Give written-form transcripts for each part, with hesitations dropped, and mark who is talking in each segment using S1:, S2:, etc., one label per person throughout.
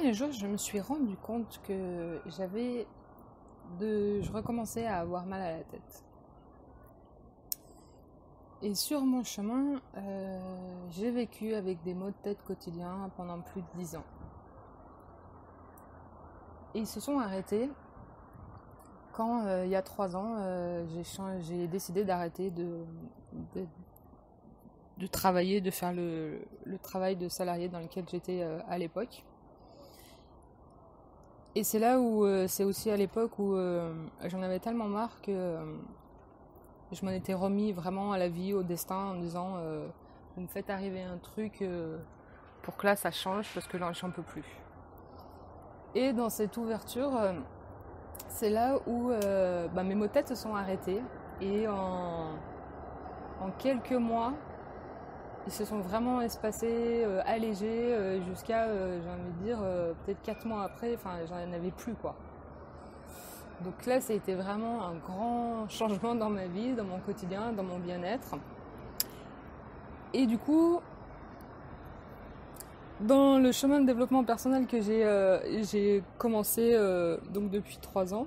S1: derniers jours, je me suis rendu compte que je recommençais à avoir mal à la tête. Et sur mon chemin, j'ai vécu avec des maux de tête quotidiens pendant plus de 10 ans. Et ils se sont arrêtés quand, il y a 3 ans, j'ai décidé d'arrêter de travailler, de faire le travail de salarié dans lequel j'étais à l'époque. Et c'est là où, c'est aussi à l'époque où j'en avais tellement marre que je m'en étais remis vraiment à la vie, au destin, en me disant vous me faites arriver un truc pour que là ça change parce que là j'en peux plus. Et dans cette ouverture, c'est là où mes maux de tête se sont arrêtés et en quelques mois, ils se sont vraiment espacés, allégés jusqu'à, j'ai envie de dire, peut-être 4 mois après, j'en avais plus quoi. Donc là, ça a été vraiment un grand changement dans ma vie, dans mon quotidien, dans mon bien-être. Et du coup, dans le chemin de développement personnel que j'ai commencé donc depuis 3 ans,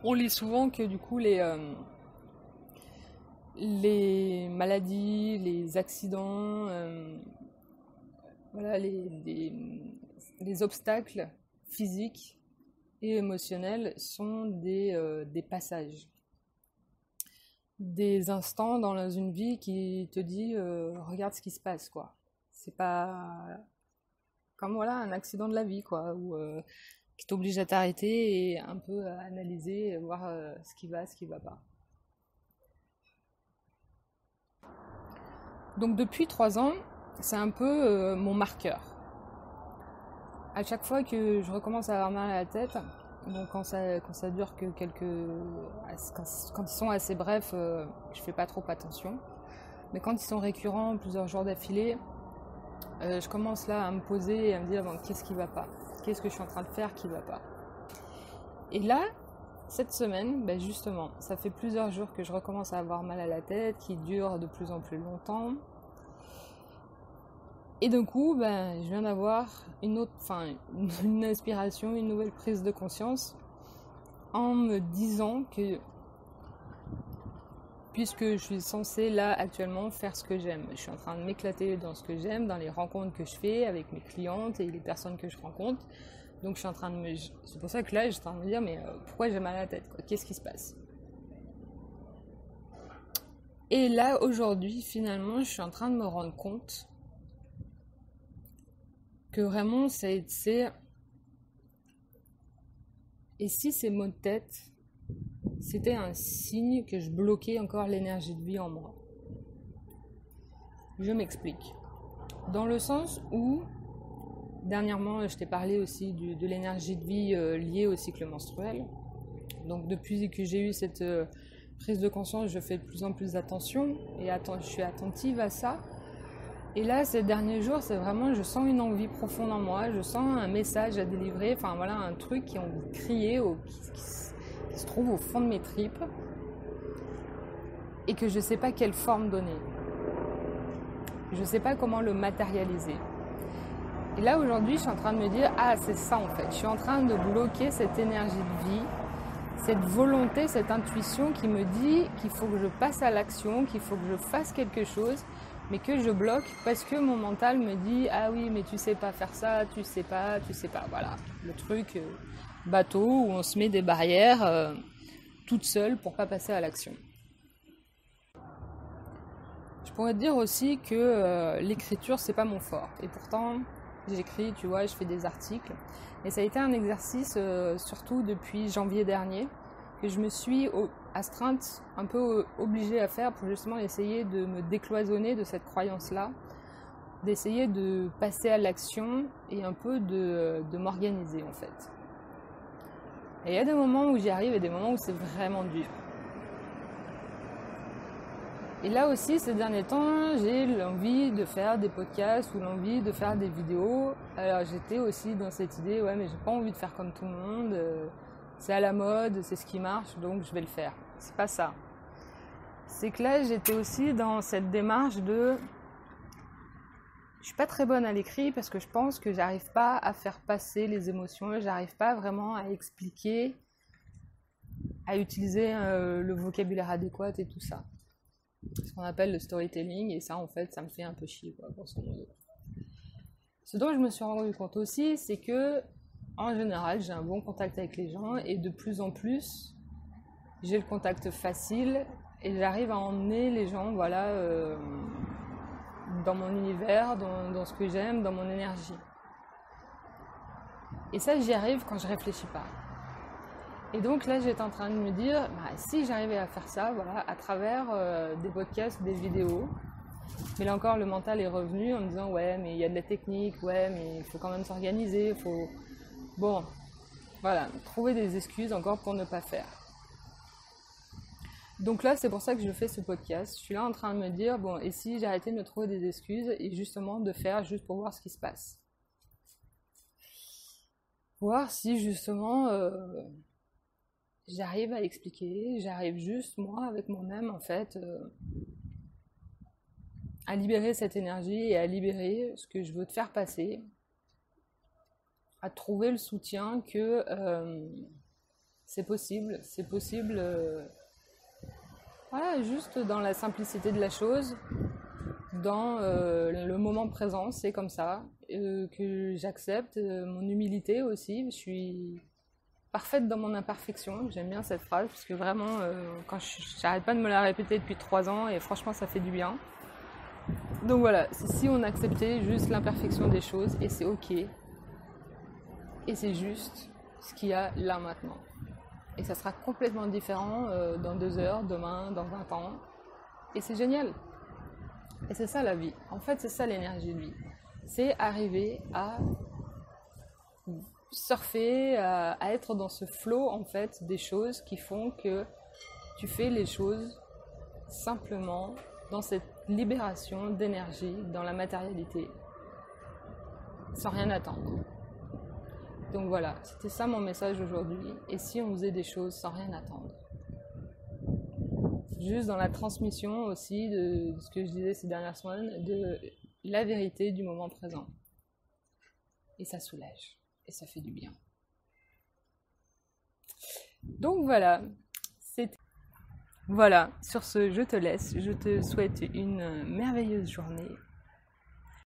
S1: on lit souvent que du coup les maladies, les accidents, les obstacles physiques et émotionnels sont des passages, des instants dans une vie qui te dit regarde ce qui se passe quoi. C'est pas comme un accident de la vie quoi, qui t'oblige à t'arrêter et un peu à analyser, voir ce qui va pas. Donc depuis 3 ans, c'est un peu mon marqueur. À chaque fois que je recommence à avoir mal à la tête, donc quand ça dure que quand ils sont assez brefs, je fais pas trop attention. Mais quand ils sont récurrents, plusieurs jours d'affilée, je commence là à me poser et à me dire qu'est-ce qui va pas ? Qu'est-ce que je suis en train de faire qui va pas ? Et là, cette semaine, justement, ça fait plusieurs jours que je recommence à avoir mal à la tête, qui dure de plus en plus longtemps. Et d'un coup, je viens d'avoir une inspiration, une nouvelle prise de conscience en me disant que puisque je suis censée là actuellement faire ce que j'aime, je suis en train de m'éclater dans ce que j'aime, dans les rencontres que je fais avec mes clientes et les personnes que je rencontre. Donc je suis en train de c'est pour ça que là je suis en train de me dire mais pourquoi j'ai mal à la tête quoi ? Qu'est-ce qui se passe ? Et là aujourd'hui finalement je suis en train de me rendre compte que vraiment c'est et si ces maux de tête c'était un signe que je bloquais encore l'énergie de vie en moi. Je m'explique. Dans le sens où dernièrement je t'ai parlé aussi de l'énergie de vie liée au cycle menstruel. Donc depuis que j'ai eu cette prise de conscience, je fais de plus en plus attention et je suis attentive à ça. Et là, ces derniers jours, c'est vraiment, je sens une envie profonde en moi, je sens un message à délivrer, un truc qui a envie de crier, qui se trouve au fond de mes tripes, et que je ne sais pas quelle forme donner. Je ne sais pas comment le matérialiser. Et là, aujourd'hui, je suis en train de me dire, c'est ça en fait, je suis en train de bloquer cette énergie de vie, cette volonté, cette intuition qui me dit qu'il faut que je passe à l'action, qu'il faut que je fasse quelque chose, mais que je bloque parce que mon mental me dit ah oui mais tu sais pas faire ça, tu sais pas, voilà, le truc bateau où on se met des barrières toute seule pour pas passer à l'action. Je pourrais te dire aussi que l'écriture c'est pas mon fort et pourtant j'écris, tu vois, je fais des articles et ça a été un exercice surtout depuis janvier dernier que je me suis astreinte, un peu obligée à faire pour justement essayer de me décloisonner de cette croyance-là, d'essayer de passer à l'action et un peu de m'organiser en fait. Et il y a des moments où j'y arrive et des moments où c'est vraiment dur. Et là aussi, ces derniers temps, j'ai l'envie de faire des podcasts ou l'envie de faire des vidéos. Alors j'étais aussi dans cette idée, mais j'ai pas envie de faire comme tout le monde. C'est à la mode, c'est ce qui marche, donc je vais le faire. C'est pas ça. C'est que là, j'étais aussi dans cette démarche de Je suis pas très bonne à l'écrit parce que je pense que j'arrive pas à faire passer les émotions, j'arrive pas vraiment à expliquer, à utiliser le vocabulaire adéquat et tout ça. Ce qu'on appelle le storytelling, et ça en fait ça me fait un peu chier quoi, grosso modo. Ce dont je me suis rendu compte aussi, c'est que en général j'ai un bon contact avec les gens et de plus en plus j'ai le contact facile et j'arrive à emmener les gens voilà, dans mon univers, dans ce que j'aime, dans mon énergie. Et ça j'y arrive quand je réfléchis pas. Et donc là j'étais en train de me dire, si j'arrivais à faire ça, voilà, à travers des podcasts, des vidéos, mais là encore le mental est revenu en me disant ouais mais il y a de la technique, ouais mais il faut quand même s'organiser, il faut... Bon, voilà, trouver des excuses encore pour ne pas faire. Donc là c'est pour ça que je fais ce podcast, je suis là en train de me dire, bon et si j'arrêtais de me trouver des excuses et justement de faire juste pour voir ce qui se passe. Voir si justement... j'arrive à l'expliquer, j'arrive juste, moi, avec moi-même, en fait, à libérer cette énergie et à libérer ce que je veux te faire passer, à trouver le soutien que c'est possible, voilà, juste dans la simplicité de la chose, dans le moment présent, c'est comme ça, que j'accepte mon humilité aussi, je suis parfaite dans mon imperfection, j'aime bien cette phrase parce que vraiment quand j'arrête pas de me la répéter depuis 3 ans et franchement ça fait du bien. Donc voilà, c'est si on acceptait juste l'imperfection des choses et c'est ok et c'est juste ce qu'il y a là maintenant et ça sera complètement différent dans 2 heures, demain, dans 20 ans et c'est génial et c'est ça la vie, en fait c'est ça l'énergie de vie, c'est arriver à surfer, à être dans ce flow en fait des choses qui font que tu fais les choses simplement dans cette libération d'énergie, dans la matérialité, sans rien attendre. Donc voilà, c'était ça mon message aujourd'hui. Et si on faisait des choses sans rien attendre? Juste dans la transmission aussi de ce que je disais ces dernières semaines, de la vérité du moment présent. Et ça soulage. Et ça fait du bien. Donc voilà, voilà, sur ce, je te laisse. Je te souhaite une merveilleuse journée